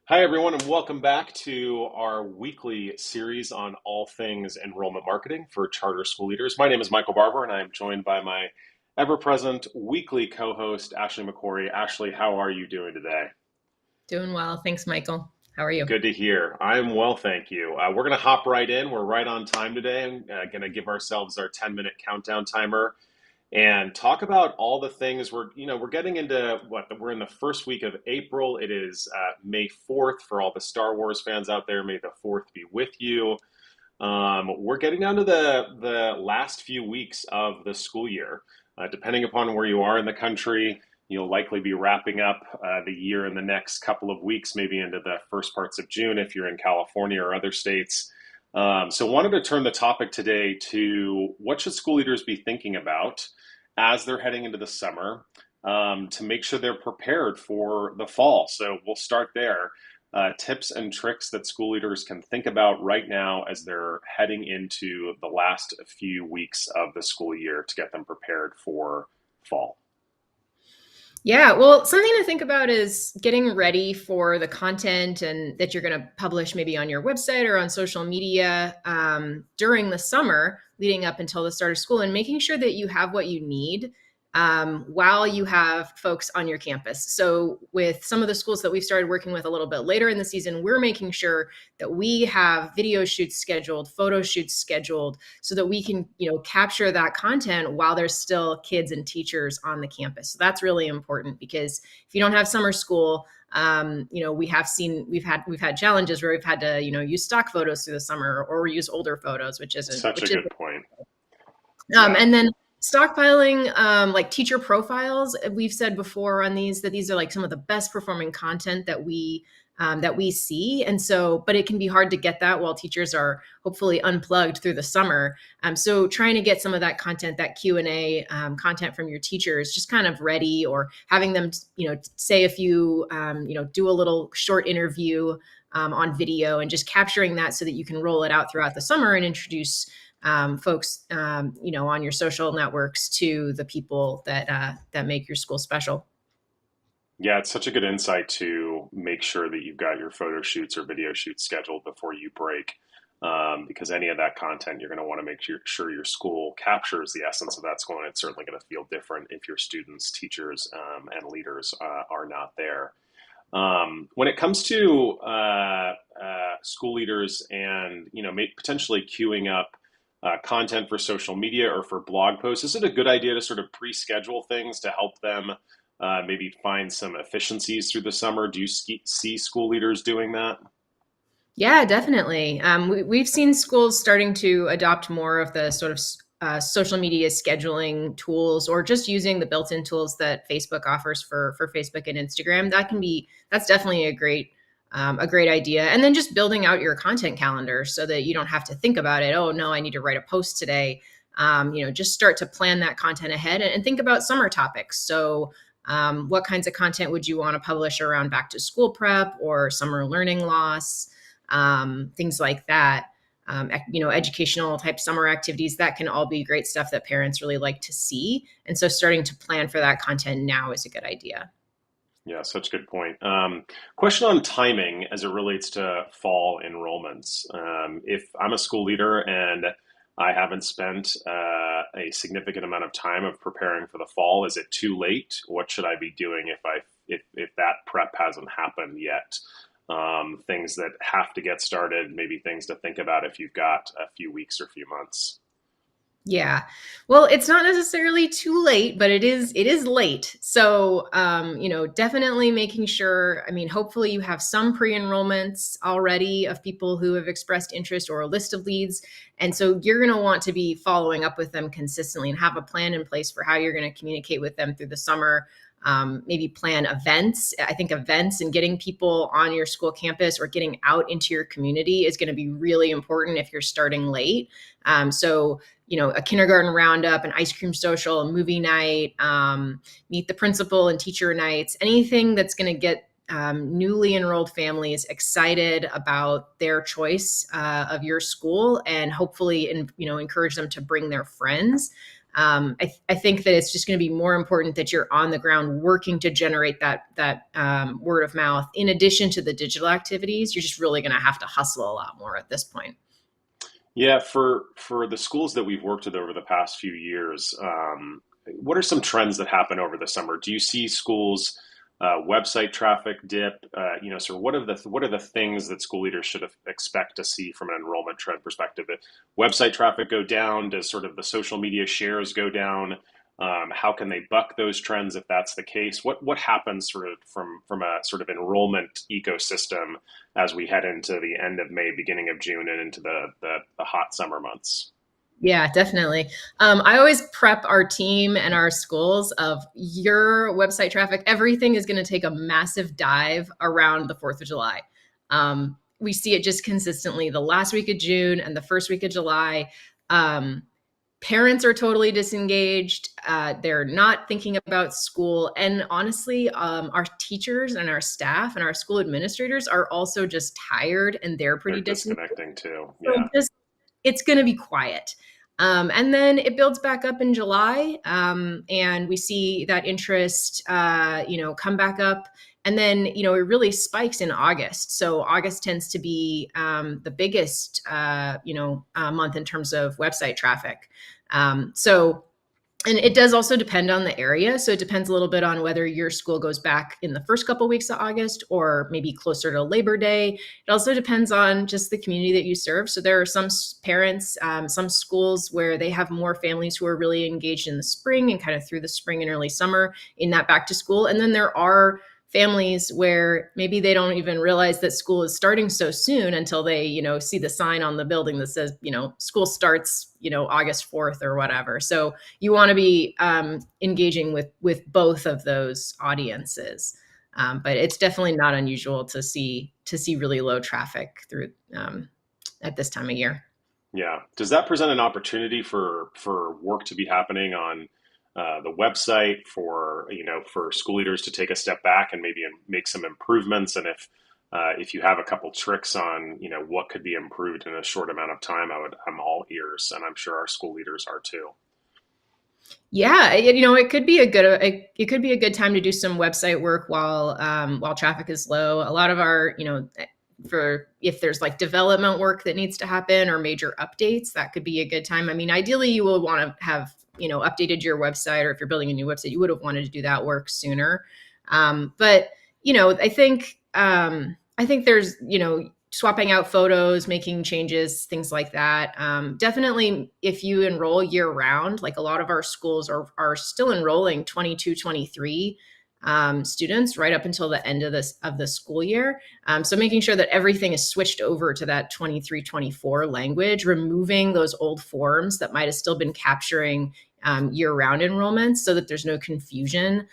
Hi, everyone, and welcome back to our weekly series on all things enrollment marketing for charter school leaders. My name is Michael Barber, and I am joined by my ever present weekly co host, Ashley McCory. Ashley, how are you doing today? Doing well. Thanks, Michael. How are you? Good to hear. I'm well, thank you. We're going to hop right in. We're right on time today. I'm going to give ourselves our 10-minute countdown timer and talk about all the things we're getting into. We're in the first week of April. It is May 4th for all the Star Wars fans out there. May the 4th be with you. We're getting down to the last few weeks of the school year. Depending upon where you are in the country, you'll likely be wrapping up the year in the next couple of weeks, maybe into the first parts of June if you're in California or other states. So wanted to turn the topic today to what should school leaders be thinking about as they're heading into the summer, to make sure they're prepared for the fall. So we'll start there. Tips and tricks that school leaders can think about right now as they're heading into the last few weeks of the school year to get them prepared for fall. Yeah, well, something to think about is getting ready for the content and that you're going to publish maybe on your website or on social media during the summer leading up until the start of school, and making sure that you have what you need while you have folks on your campus. So with some of the schools that we've started working with a little bit later in the season, we're making sure that we have video shoots scheduled, photo shoots scheduled, so that we can, capture that content while there's still kids and teachers on the campus. So that's really important, because if you don't have summer school, we've had challenges where we've had to, use stock photos through the summer or use older photos, which isn't Such a which is good point. Yeah. and then stockpiling, like teacher profiles. We've said before on these that these are like some of the best performing content that we see. And so, but it can be hard to get that while teachers are hopefully unplugged through the summer. So trying to get some of that content, that Q&A content from your teachers, just kind of ready, or having them, say a few, do a little short interview on video, and just capturing that so that you can roll it out throughout the summer and introduce folks, on your social networks to the people that make your school special. Yeah, it's such a good insight to make sure that you've got your photo shoots or video shoots scheduled before you break. Because any of that content, you're going to want to make sure your school captures the essence of that school. And it's certainly going to feel different if your students, teachers, and leaders are not there. When it comes to school leaders and potentially queuing up content for social media or for blog posts, is it a good idea to sort of pre-schedule things to help them maybe find some efficiencies through the summer? Do you see school leaders doing that? Yeah, definitely. We've seen schools starting to adopt more of the sort of social media scheduling tools, or just using the built-in tools that Facebook offers for Facebook and Instagram. That's definitely a great idea. And then just building out your content calendar so that you don't have to think about it. Oh no, I need to write a post today. Just start to plan that content ahead, and think about summer topics. So what kinds of content would you want to publish around back to school prep or summer learning loss? Things like that. Educational type summer activities, that can all be great stuff that parents really like to see. And so starting to plan for that content now is a good idea. Yeah, such a good point. Question on timing as it relates to fall enrollments. If I'm a school leader and I haven't spent a significant amount of time of preparing for the fall, is it too late? What should I be doing if that prep hasn't happened yet? Things that have to get started, maybe things to think about if you've got a few weeks or a few months. Yeah. Well, it's not necessarily too late, but it is late. So, definitely making sure, I mean, hopefully you have some pre-enrollments already of people who have expressed interest, or a list of leads. And so you're going to want to be following up with them consistently and have a plan in place for how you're going to communicate with them through the summer. Maybe plan events. I think events and getting people on your school campus or getting out into your community is going to be really important if you're starting late. So, a kindergarten roundup, an ice cream social, a movie night, meet the principal and teacher nights, anything that's going to get newly enrolled families excited about their choice of your school, and hopefully, encourage them to bring their friends. I think that it's just going to be more important that you're on the ground working to generate that word of mouth. In addition to the digital activities, you're just really going to have to hustle a lot more at this point. Yeah, for the schools that we've worked with over the past few years, what are some trends that happen over the summer? Do you see schools website traffic dip? So what are the things that school leaders should expect to see from an enrollment trend perspective? If website traffic go down? Does sort of the social media shares go down? How can they buck those trends if that's the case? What happens sort of from a sort of enrollment ecosystem as we head into the end of May, beginning of June, and into the hot summer months? Yeah, definitely. I always prep our team and our schools of your website traffic. Everything is going to take a massive dive around the 4th of July. We see it just consistently the last week of June and the first week of July. Um, Parents are totally disengaged. They're not thinking about school. And honestly, our teachers and our staff and our school administrators are also just tired and they're They're pretty disengaged. disconnecting too. So Yeah. just it's going to be quiet. And then it builds back up in July, and we see that interest, come back up. And then, it really spikes in August. So August tends to be the biggest, month in terms of website traffic. So and it does also depend on the area. So it depends a little bit on whether your school goes back in the first couple of weeks of August or maybe closer to Labor Day. It also depends on just the community that you serve. So there are some parents, some schools where they have more families who are really engaged in the spring and kind of through the spring and early summer in that back to school. And then there are families where maybe they don't even realize that school is starting so soon until they, see the sign on the building that says, school starts, August 4th or whatever. So you want to be engaging with both of those audiences. But it's definitely not unusual to see really low traffic through at this time of year. Yeah. Does that present an opportunity for work to be happening on the website for school leaders to take a step back and maybe make some improvements? And if you have a couple tricks on what could be improved in a short amount of time, I'm all ears, and I'm sure our school leaders are too. Yeah, it could be a good time to do some website work while traffic is low. A lot of our, for if there's like development work that needs to happen or major updates, that could be a good time. I mean, ideally, you will want to have updated your website, or if you're building a new website, you would have wanted to do that work sooner. But I think there's swapping out photos, making changes, things like that. Definitely, if you enroll year round, like a lot of our schools are still enrolling 22, 23 students right up until the end of the school year. So making sure that everything is switched over to that 23, 24 language, removing those old forms that might have still been capturing year-round enrollments, so that there's no confusion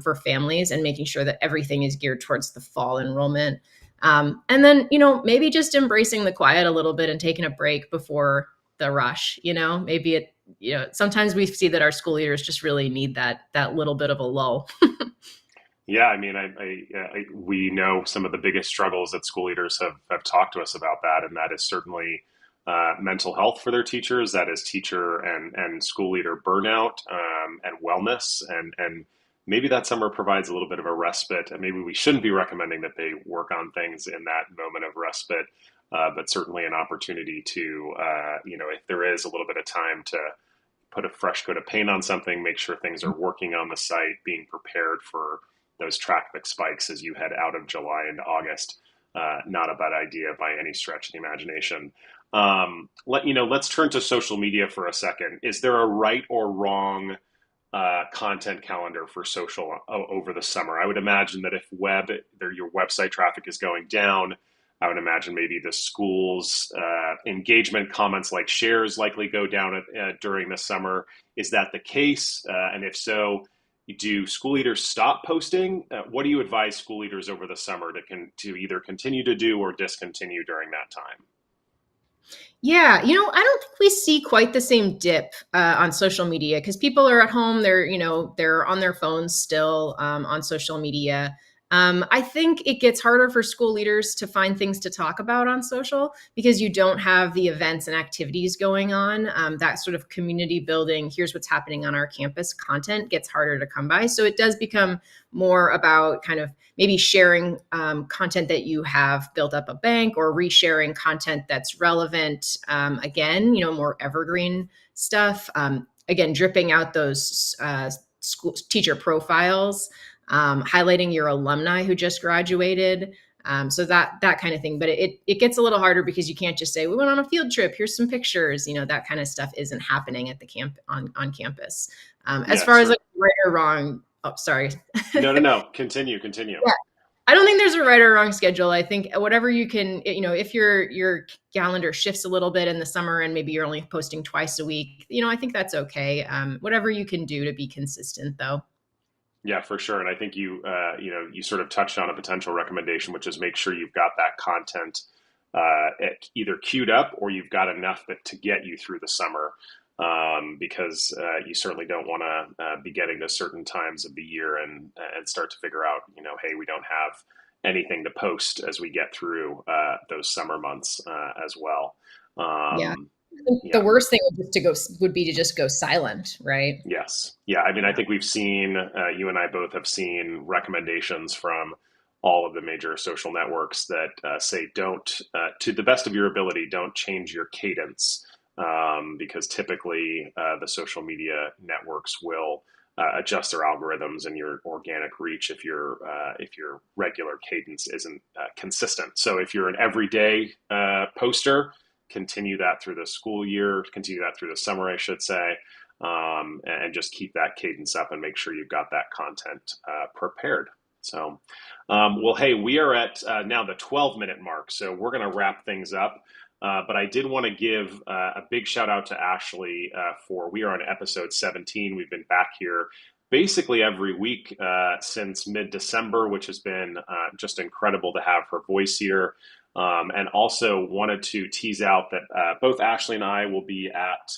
for families, and making sure that everything is geared towards the fall enrollment. And then, maybe just embracing the quiet a little bit and taking a break before the rush. Maybe sometimes we see that our school leaders just really need that little bit of a lull. Yeah, I mean, we know some of the biggest struggles that school leaders have talked to us about that, and that is certainly mental health for their teachers. That is teacher and school leader burnout, and wellness, and maybe that summer provides a little bit of a respite. And maybe we shouldn't be recommending that they work on things in that moment of respite, but certainly an opportunity to, if there is a little bit of time to put a fresh coat of paint on something, make sure things are working on the site, being prepared for those traffic spikes as you head out of July into August. Not a bad idea by any stretch of the imagination. Let's turn to social media for a second. Is there a right or wrong content calendar for social over the summer? I would imagine that if your website traffic is going down, I would imagine maybe the school's engagement comments like shares likely go down during the summer. Is that the case? And if so, do school leaders stop posting? What do you advise school leaders over the summer to either continue to do or discontinue during that time? Yeah, I don't think we see quite the same dip on social media, because people are at home. They're on their phones still on social media. I think it gets harder for school leaders to find things to talk about on social because you don't have the events and activities going on. That sort of community building, here's what's happening on our campus content gets harder to come by. So it does become more about kind of maybe sharing content that you have built up a bank, or resharing content that's relevant. Again, more evergreen stuff. Again, dripping out those school teacher profiles, highlighting your alumni who just graduated. So that kind of thing. But it gets a little harder because you can't just say we went on a field trip. Here's some pictures. That kind of stuff isn't happening at the camp on campus. As Yeah, far as sir. like right or wrong. Oh, sorry. No, no, no. Continue, continue. Yeah. I don't think there's a right or wrong schedule. I think whatever you can, if your calendar shifts a little bit in the summer and maybe you're only posting twice a week, I think that's okay. Whatever you can do to be consistent, though. Yeah, for sure. And I think you sort of touched on a potential recommendation, which is make sure you've got that content either queued up or you've got enough to get you through the summer. Because you certainly don't want to be getting to certain times of the year and start to figure out, hey, we don't have anything to post as we get through those summer months as well. Yeah. Um, The yeah. worst thing would be to just go silent, right? Yes. Yeah. I mean, I Yeah. think we've seen, you and I both have seen recommendations from all of the major social networks that say don't, to the best of your ability, don't change your cadence. Because typically the social media networks will adjust their algorithms and your organic reach if your regular cadence isn't consistent. So if you're an everyday poster, continue that through the school year, continue that through the summer, I should say, and just keep that cadence up and make sure you've got that content prepared. So, well, hey, we are at now the 12-minute mark, so we're going to wrap things up. But I did want to give a big shout out to Ashley we are on episode 17. We've been back here basically every week since mid-December, which has been just incredible to have her voice here. And also wanted to tease out that both Ashley and I will be at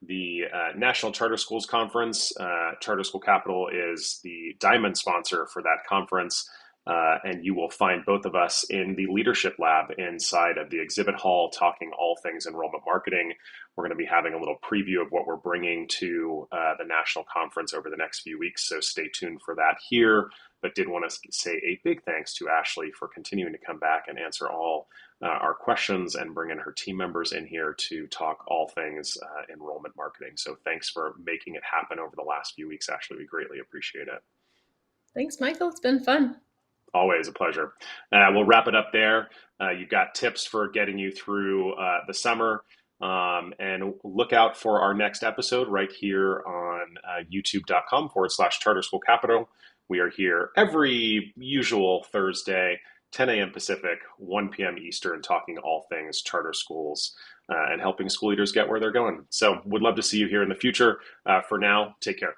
the National Charter Schools Conference. Charter School Capital is the diamond sponsor for that conference. And you will find both of us in the leadership lab inside of the exhibit hall talking all things enrollment marketing. We're going to be having a little preview of what we're bringing to the national conference over the next few weeks. So stay tuned for that here. But did want to say a big thanks to Ashley for continuing to come back and answer all our questions and bring in her team members in here to talk all things enrollment marketing. So thanks for making it happen over the last few weeks, Ashley. We greatly appreciate it. Thanks, Michael. It's been fun. Always a pleasure. We'll wrap it up there. You've got tips for getting you through the summer. And look out for our next episode right here on youtube.com/Charter School Capital. We are here every usual Thursday, 10 a.m. Pacific, 1 p.m. Eastern, talking all things charter schools and helping school leaders get where they're going. So would love to see you here in the future. For now, take care.